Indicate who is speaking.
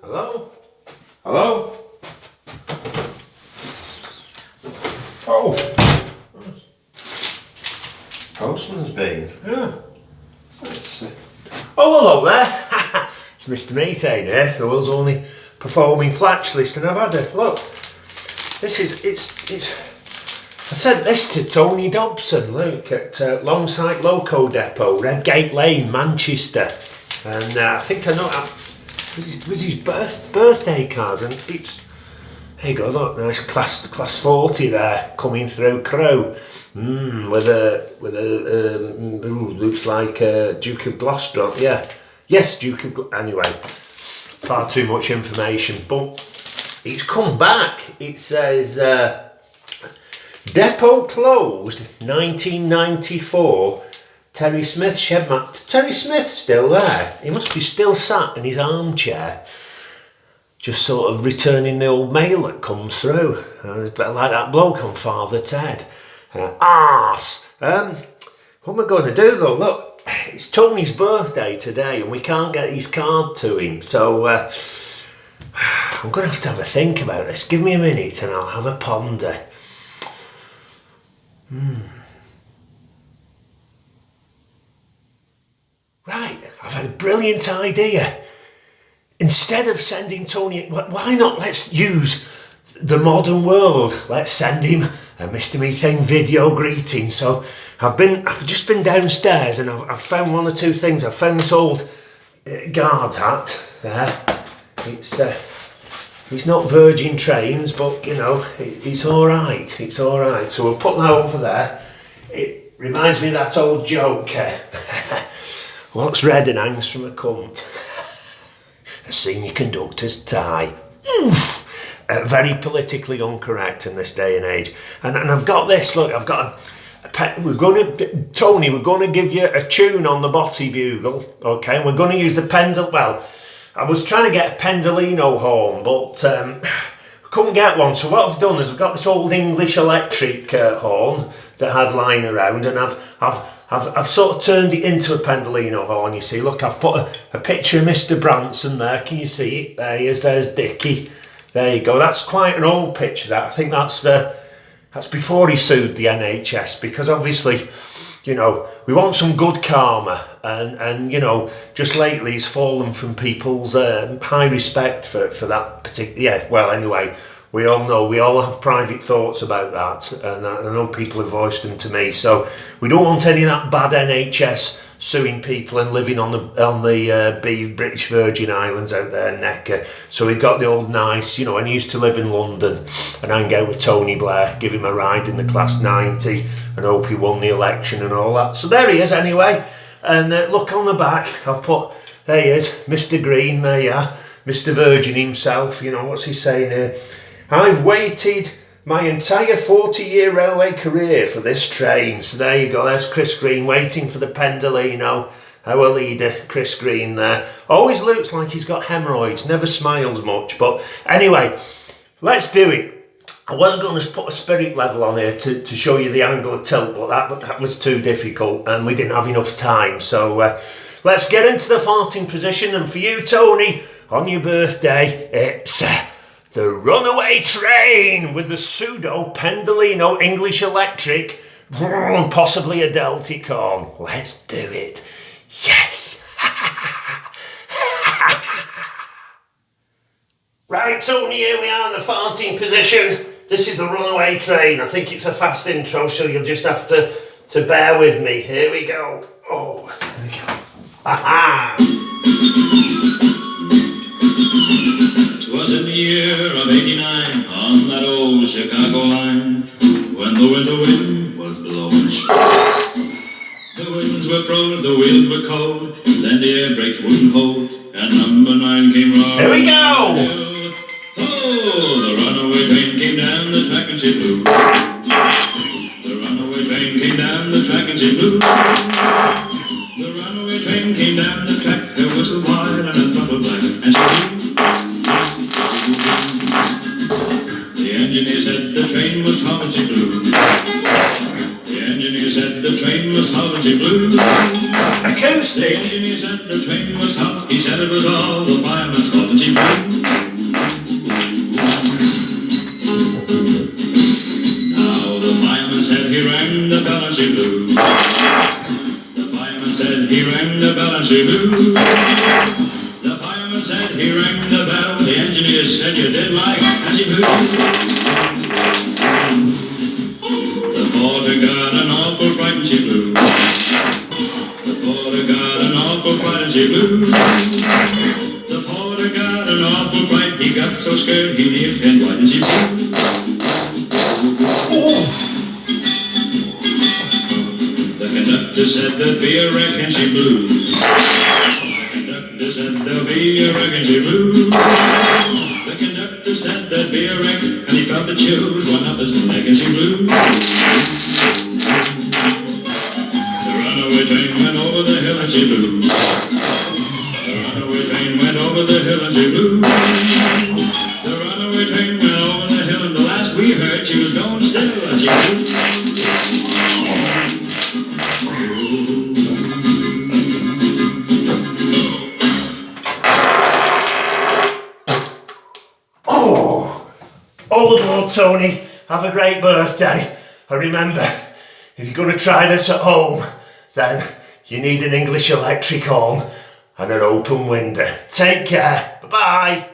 Speaker 1: Hello? Hello? Oh! Postman's been. Yeah. Let's see. Oh, hello there! It's Mr. Methane here, the world's only performing flatch list, and I've had a look. This is, it's. I sent this to Tony Dobson, look, at Longside Loco Depot, Redgate Lane, Manchester. And I think I know, it was his birthday card, and it's, there you go, look, nice class 40 there, coming through Crewe. With a looks like Duke of Gloucester, yeah. Yes, Duke of Gloucester, anyway, far too much information, but it's come back. It says, depot closed 1994. Terry Smith shed Terry Smith's still there. He must be still sat in his armchair, just sort of returning the old mail that comes through. It's better like that bloke on Father Ted. Arse! What am I going to do though? Look, it's Tony's birthday today and we can't get his card to him, so I'm going to have a think about this. Give me a minute and I'll have a ponder. Right, I've had a brilliant idea. Instead of sending Tony, why not let's use the modern world? Let's send him a Mr. Methane video greeting. So I've just been downstairs and I've found one or two things. I've found this old guard's hat there. It's not Virgin Trains, but you know, it's all right. It's all right. So we'll put that over there. It reminds me of that old joke. What's red and hangs from a cunt? A senior conductor's tie. Oof! Very politically incorrect in this day and age. And I've got this, look, I've got Tony, we're going to give you a tune on the botty bugle, okay? And we're going to use the I was trying to get a Pendolino horn, but we couldn't get one. So what I've done is I've got this old English electric horn that I had lying around, and I've sort of turned it into a Pendolino horn, you see. Look, I've put a picture of Mr. Branson there. Can you see it? There he is, there's Dickie. There you go. That's quite an old picture, that. I think that's before he sued the NHS, because obviously, you know, we want some good karma. And you know, just lately he's fallen from people's high respect for that particular... Yeah, well, anyway, we all have private thoughts about that, and I know people have voiced them to me. So we don't want any of that bad NHS suing people and living on the British Virgin Islands out there, Necker. So we've got the old nice, you know, and he used to live in London, and hang out with Tony Blair, give him a ride in the class 90, and hope he won the election and all that. So there he is anyway, and look on the back, I've put, there he is, Mr. Green, there you are, Mr. Virgin himself, you know, what's he saying here? I've waited my entire 40-year railway career for this train. So there you go, there's Chris Green waiting for the Pendolino. Our leader, Chris Green there. Always looks like he's got hemorrhoids, never smiles much. But anyway, let's do it. I was going to put a spirit level on here to show you the angle of tilt, but that was too difficult and we didn't have enough time. So let's get into the farting position. And for you, Tony, on your birthday, it's... the runaway train with the pseudo Pendolino English electric, possibly a Delticon. Let's do it. Yes. Right, Tony, here we are in the farting position. This is the runaway train. I think it's a fast intro, so you'll just have to bear with me. Here we go. Oh, here we go. Ha-ha.
Speaker 2: Was in the year of '89 on that old Chicago line, when the winter wind was blowing strong. The winds were froze, the wheels were cold, then the air brakes wouldn't hold, and number 9 came round.
Speaker 1: Here we go!
Speaker 2: Oh, the runaway train came down the track and she blew. The runaway train came down the track and she blew. The runaway train came down the track, her whistle wide and her throttle black, and she blew. The engineer said the train was hot and she blew. The engineer said the train was hot and she blew.
Speaker 1: Acoustic.
Speaker 2: The engineer said the train was hot. He said it was all the fireman's fault and she blew. he rang the bell and she blew. The fireman said he rang the bell and she blew. The fireman said he rang the bell. The engineer said you did like and she blew. The porter got an awful fright and she blew. The porter got an awful fright and she blew. The porter got an awful fright. He got so scared he nearly went white and she blew. The conductor said there'd be a wreck and she blew. The conductor said there'll be a wreck and she blew. The conductor said there'd be a wreck and he felt the chills run up his neck and she blew. The runaway train went over the hill and she blew. The runaway train went over the hill and she blew. The runaway train went over the hill and the last we heard she was going still and she blew.
Speaker 1: All aboard, Tony. Have a great birthday. And remember, if you're going to try this at home, then you need an English electric home and an open window. Take care. Bye-bye.